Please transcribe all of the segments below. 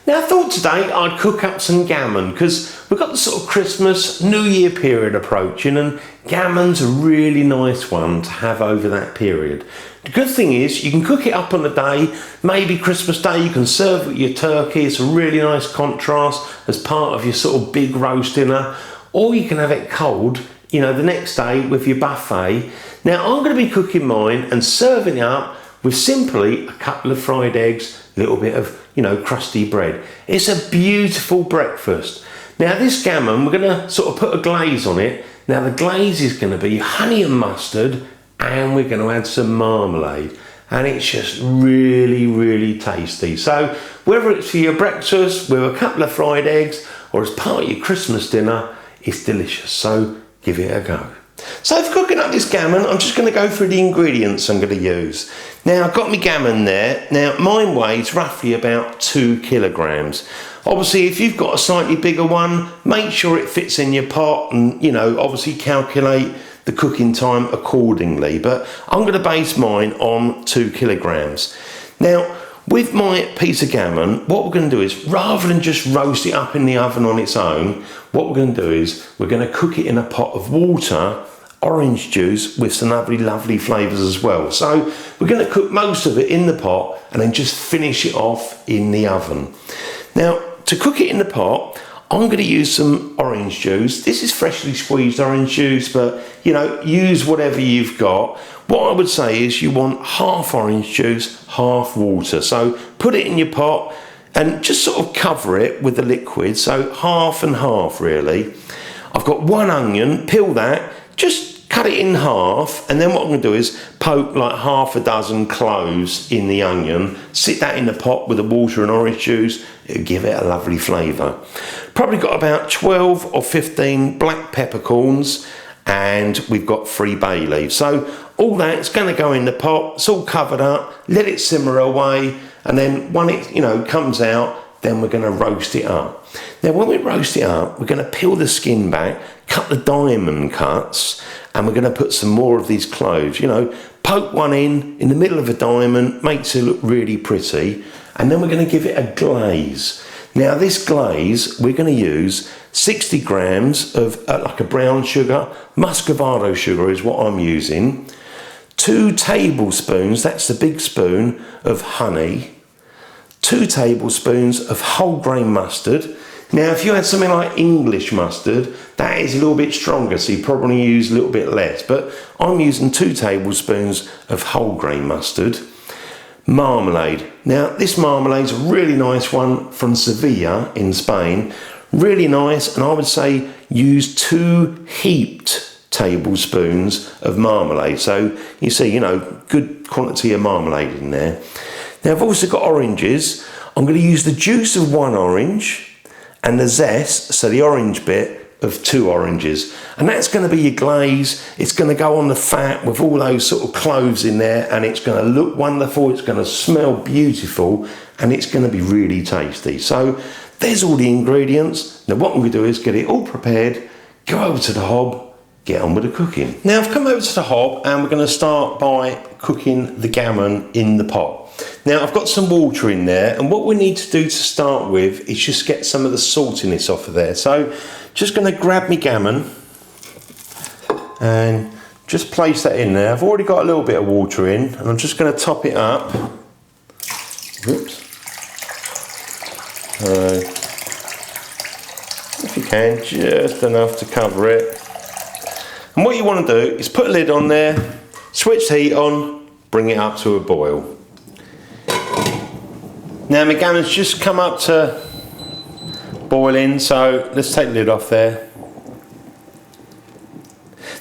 Now I thought today I'd cook up some gammon because we've got the sort of Christmas, New Year period approaching, and gammon's a really nice one to have over that period. The good thing is you can cook it up on the day, maybe Christmas Day you can serve it with your turkey. It's a really nice contrast as part of your sort of big roast dinner, or you can have it cold, you know, the next day with your buffet. Now I'm going to be cooking mine and serving it up with simply a couple of fried eggs, a little bit of, you know, crusty bread. It's a beautiful breakfast. Now this gammon, we're going to sort of put a glaze on it. Now the glaze is going to be honey and mustard, and we're going to add some marmalade, and it's just really, really tasty. So whether it's for your breakfast with a couple of fried eggs or as part of your Christmas dinner, it's delicious. So give it a go. So for cooking up this gammon, I'm just going to go through the ingredients I'm going to use. Now I've got my gammon there. Now mine weighs roughly about 2 kilograms. Obviously if you've got a slightly bigger one, make sure it fits in your pot and, you know, obviously calculate the cooking time accordingly. But I'm going to base mine on 2 kilograms. Now with my piece of gammon, what we're going to do is, rather than just roast it up in the oven on its own, what we're going to do is we're going to cook it in a pot of water, orange juice with some lovely flavours as well. So we're going to cook most of it in the pot and then just finish it off in the oven. Now to cook it in the pot, I'm going to use some orange juice. This is freshly squeezed orange juice, but you know, use whatever you've got. What I would say is you want half orange juice, half water. So put it in your pot and just sort of cover it with the liquid. So half and half really. I've got 1 onion, peel that, just cut it in half, and then what I'm going to do is poke like half a dozen cloves in the onion, sit that in the pot with the water and orange juice. It'll give it a lovely flavour. Probably got about 12 or 15 black peppercorns, and we've got 3 bay leaves. So all that's going to go in the pot. It's all covered up. Let it simmer away, and then when it, you know, comes out, then we're going to roast it up. Now when we roast it up, we're going to peel the skin back, cut the diamond cuts, and we're going to put some more of these cloves. You know, poke one in the middle of a diamond, makes it look really pretty, and then we're going to give it a glaze. Now this glaze, we're going to use 60 grams of like a brown sugar, muscovado sugar is what I'm using, 2 tablespoons, that's the big spoon, of honey, 2 tablespoons of whole grain mustard. Now if you had something like English mustard, that is a little bit stronger, so you probably use a little bit less, but I'm using 2 tablespoons of whole grain mustard. Marmalade. Now this marmalade is a really nice one from Sevilla in Spain, really nice, and I would say use 2 heaped tablespoons of marmalade. So you see, you know, good quantity of marmalade in there. Now I've also got oranges. I'm going to use the juice of 1 orange and the zest, so the orange bit, of 2 oranges, and that's going to be your glaze. It's going to go on the fat with all those sort of cloves in there, and it's going to look wonderful, it's going to smell beautiful, and it's going to be really tasty. So there's all the ingredients. Now what I'm going to do is get it all prepared, go over to the hob, get on with the cooking. Now I've come over to the hob and we're going to start by cooking the gammon in the pot. Now I've got some water in there, and what we need to do to start with is just get some of the saltiness off of there. So just going to grab my gammon and just place that in there. I've already got a little bit of water in, and I'm just going to top it up. Oops. If you can, just enough to cover it. And what you want to do is put a lid on there, switch the heat on, bring it up to a boil. Now my gammon's just come up to boiling, so let's take the lid off there.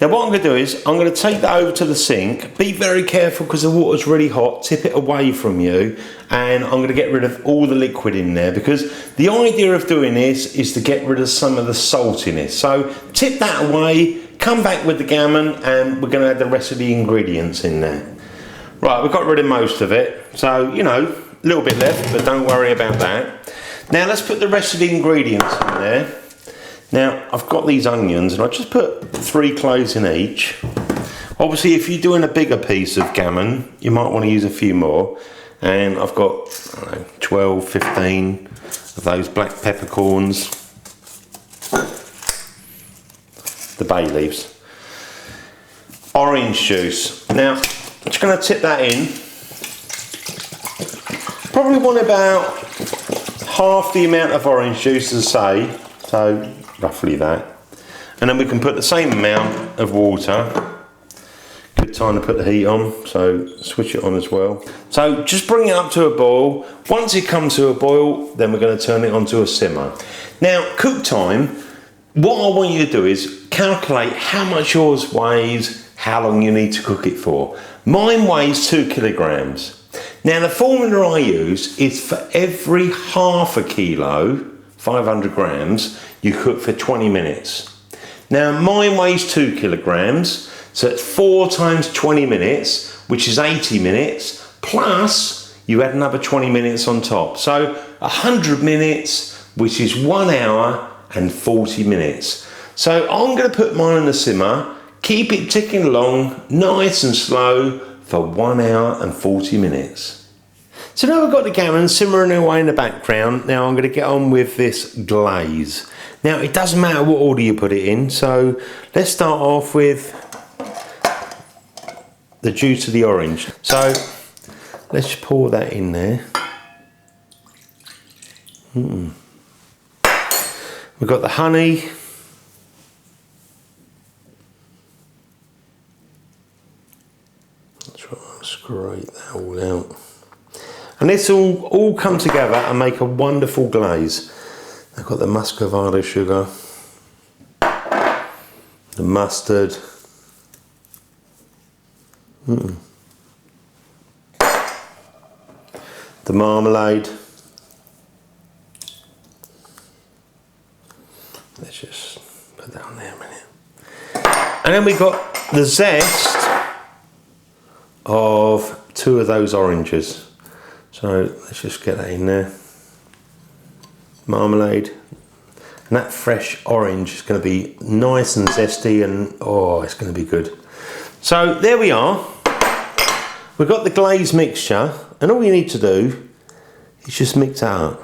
Now what I'm going to do is I'm going to take that over to the sink. Be very careful because the water's really hot. Tip it away from you, and I'm going to get rid of all the liquid in there, because the idea of doing this is to get rid of some of the saltiness. So tip that away, come back with the gammon, and we're going to add the rest of the ingredients in there. Right, we've got rid of most of it, so you know, a little bit left, but don't worry about that. Now let's put the rest of the ingredients in there. Now I've got these onions, and I just put 3 cloves in each. Obviously if you're doing a bigger piece of gammon, you might want to use a few more. And I've got, I don't know, 12, 15 of those black peppercorns, the bay leaves. Orange juice. Now, I'm just going to tip that in. Probably want about half the amount of orange juice as I say, so roughly that. And then we can put the same amount of water. Good time to put the heat on, so switch it on as well. So just bring it up to a boil. Once it comes to a boil, then we're going to turn it onto a simmer. Now, cook time, what I want you to do is calculate how much yours weighs, how long you need to cook it for. Mine weighs 2 kilograms. Now the formula I use is for every half a kilo, 500 grams, you cook for 20 minutes. Now mine weighs 2 kilograms, so it's 4 times 20 minutes, which is 80 minutes, plus you add another 20 minutes on top. So 100 minutes, which is 1 hour and 40 minutes. So I'm going to put mine in the simmer, keep it ticking along, nice and slow, for 1 hour and 40 minutes. So now we've got the gammon simmering away in the background. Now I'm going to get on with this glaze. Now it doesn't matter what order you put it in, so let's start off with the juice of the orange. So let's just pour that in there. We've got the honey. Scrape that all out. And this all come together and make a wonderful glaze. I've got the muscovado sugar, the mustard, the marmalade. Let's just put that on there a minute. And then we've got the zest of 2 of those oranges. So let's just get that in there. Marmalade. And that fresh orange is going to be nice and zesty and oh, it's going to be good. So there we are. We've got the glaze mixture and all you need to do is just mix that up.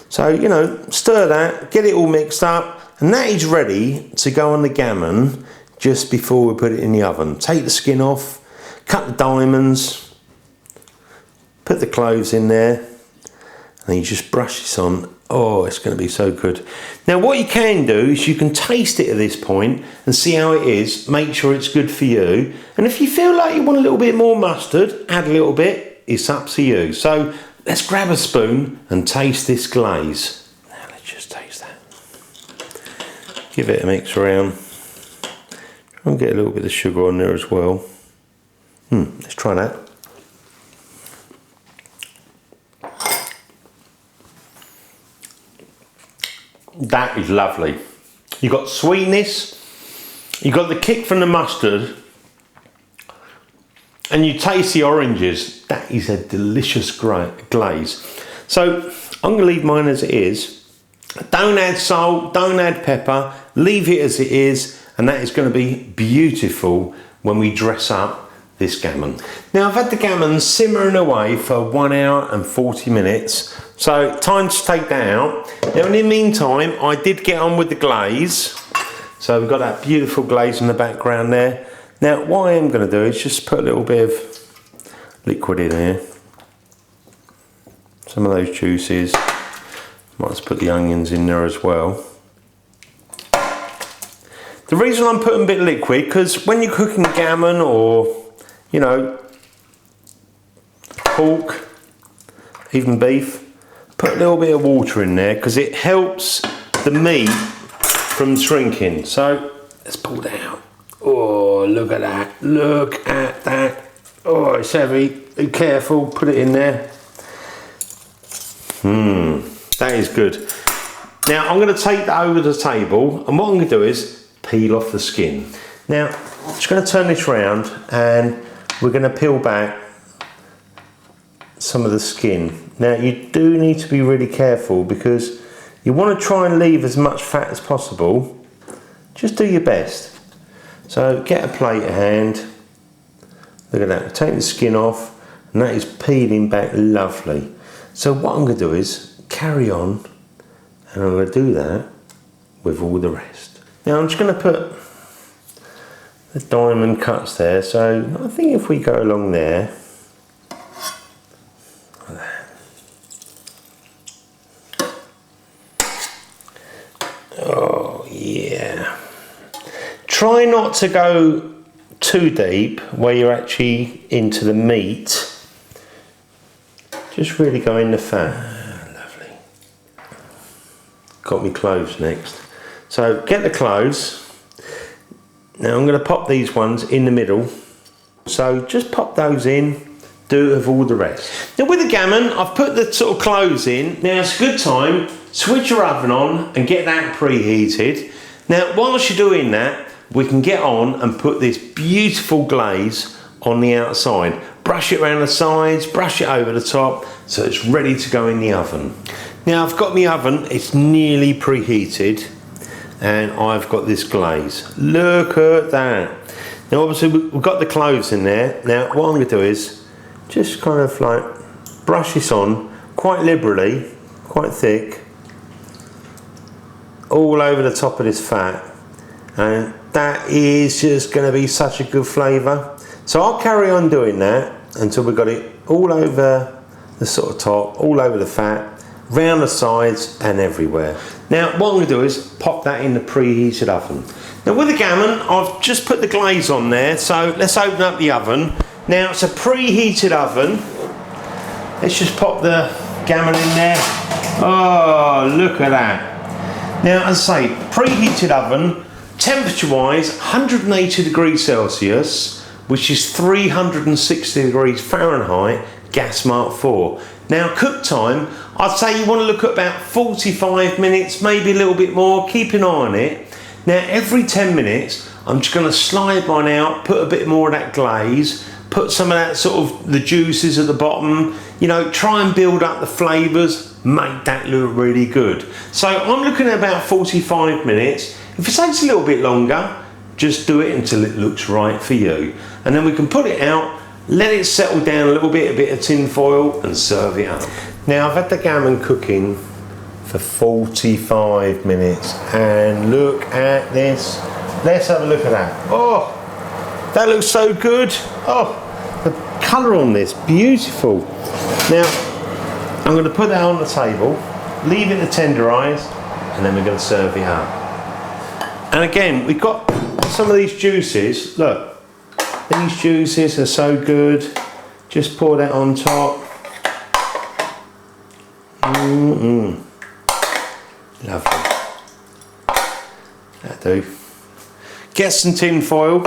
So, you know, stir that, get it all mixed up, and that is ready to go on the gammon just before we put it in the oven. Take the skin off, cut the diamonds, put the cloves in there, and you just brush this on. Oh, it's going to be so good. Now what you can do is you can taste it at this point and see how it is, make sure it's good for you, and if you feel like you want a little bit more mustard, add a little bit, it's up to you. So let's grab a spoon and taste this glaze. Now let's just taste that. Give it a mix around. Try and get a little bit of sugar on there as well. Let's try that. That is lovely. You got sweetness, you got the kick from the mustard, and you taste the oranges. That is a delicious glaze. So I'm going to leave mine as it is. Don't add salt, don't add pepper, leave it as it is, and that is going to be beautiful when we dress up this gammon. Now I've had the gammon simmering away for 1 hour and 40 minutes, so time to take that out. Now in the meantime I did get on with the glaze, so we've got that beautiful glaze in the background there. Now what I am going to do is just put a little bit of liquid in here, some of those juices, might just put the onions in there as well. The reason I'm putting a bit of liquid, because when you're cooking gammon or, you know, pork, even beef, put a little bit of water in there because it helps the meat from shrinking. So let's pull that out. Oh, look at that, look at that. Oh, it's heavy, be careful, put it in there. That is good. Now I'm going to take that over the table, and what I'm going to do is peel off the skin. Now I'm just going to turn this around and we're going to peel back some of the skin. Now you do need to be really careful because you want to try and leave as much fat as possible. Just do your best. So get a plate at hand. Look at that, take the skin off, and that is peeling back lovely. So what I'm going to do is carry on and I'm going to do that with all the rest. Now I'm just going to put the diamond cuts there, so I think if we go along there, like that. Oh yeah. Try not to go too deep where you're actually into the meat. Just really go in the fat. Lovely. Got me cloves next. So get the cloves. Now I'm going to pop these ones in the middle. So just pop those in, do it with all the rest. Now with the gammon, I've put the sort of cloves in. Now it's a good time, switch your oven on and get that preheated. Now whilst you're doing that, we can get on and put this beautiful glaze on the outside. Brush it around the sides, brush it over the top, so it's ready to go in the oven. Now I've got my oven, it's nearly preheated, and I've got this glaze. Look at that. Now obviously we've got the cloves in there. Now what I'm going to do is just kind of like brush this on quite liberally, quite thick, all over the top of this fat, and that is just going to be such a good flavour. So I'll carry on doing that until we've got it all over the sort of top, all over the fat, round the sides and everywhere. Now what I'm going to do is pop that in the preheated oven. Now with the gammon, I've just put the glaze on there, so let's open up the oven. Now it's a preheated oven. Let's just pop the gammon in there. Oh, look at that. Now as I say, preheated oven, temperature wise 180 degrees Celsius, which is 360 degrees Fahrenheit, gas mark 4. Now cook time, I'd say you want to look at about 45 minutes, maybe a little bit more, keep an eye on it. Now every 10 minutes, I'm just going to slide mine out, put a bit more of that glaze, put some of that sort of the juices at the bottom, you know, try and build up the flavours, make that look really good. So I'm looking at about 45 minutes. If it takes a little bit longer, just do it until it looks right for you. And then we can put it out, let it settle down a little bit, a bit of tin foil, and serve it up. Now I've had the gammon cooking for 45 minutes, and look at this. Let's have a look at that. Oh, that looks so good. Oh, the colour on this, beautiful. Now, I'm going to put that on the table, leave it to tenderise, and then we're going to serve it up. And again, we've got some of these juices. Look, these juices are so good. Just pour that on top. Lovely. That'll do. Get some tin foil.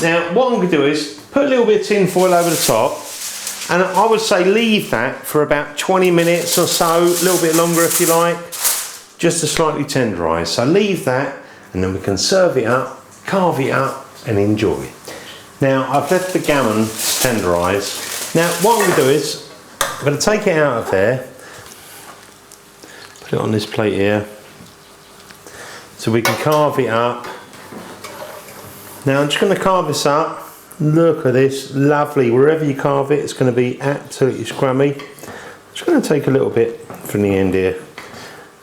Now, what I'm going to do is put a little bit of tin foil over the top, and I would say leave that for about 20 minutes or so, a little bit longer if you like, just to slightly tenderise. So leave that, and then we can serve it up, carve it up, and enjoy. Now, I've left the gammon tenderise. Now, what I'm going to do is I'm going to take it out of there, put it on this plate here, so we can carve it up. Now I'm just going to carve this up. Look at this, lovely. Wherever you carve it, it's going to be absolutely scrummy. I'm just going to take a little bit from the end here.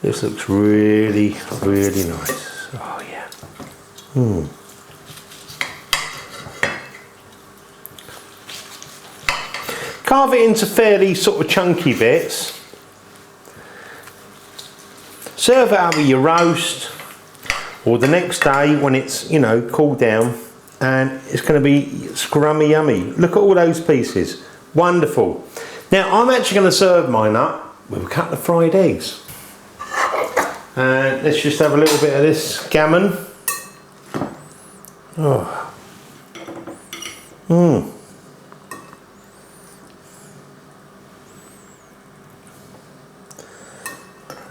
This looks really, really nice. Oh yeah. Carve it into fairly sort of chunky bits. Serve it up with your roast, or the next day when it's, you know, cooled down, and it's going to be scrummy yummy. Look at all those pieces, wonderful. Now I'm actually going to serve mine up with a couple of fried eggs. And let's just have a little bit of this gammon. Oh.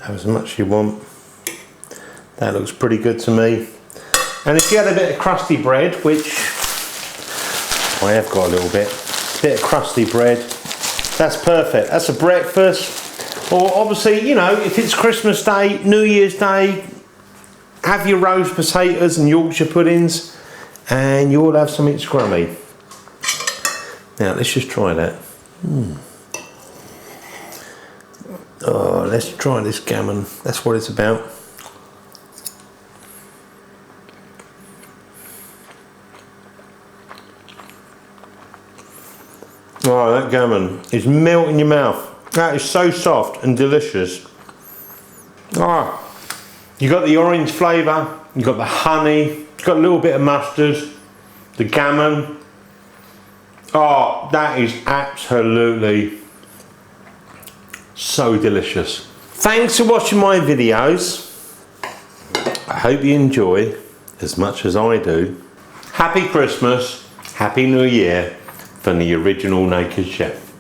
Have as much as you want. That looks pretty good to me. And if you had a bit of crusty bread, which I have got a little bit of crusty bread, that's perfect. That's a breakfast. Or obviously, you know, if it's Christmas Day, New Year's Day, have your roast potatoes and Yorkshire puddings, and you'll have something scrummy. Now let's just try that. Oh, let's try this gammon. That's what it's about. Oh, that gammon is melt in your mouth. That is so soft and delicious. Ah, you got the orange flavour, you got the honey, you got a little bit of mustard, the gammon. Oh, that is absolutely so delicious. Thanks for watching my videos. I hope you enjoy as much as I do. Happy Christmas, Happy New Year from the original Naked Chef.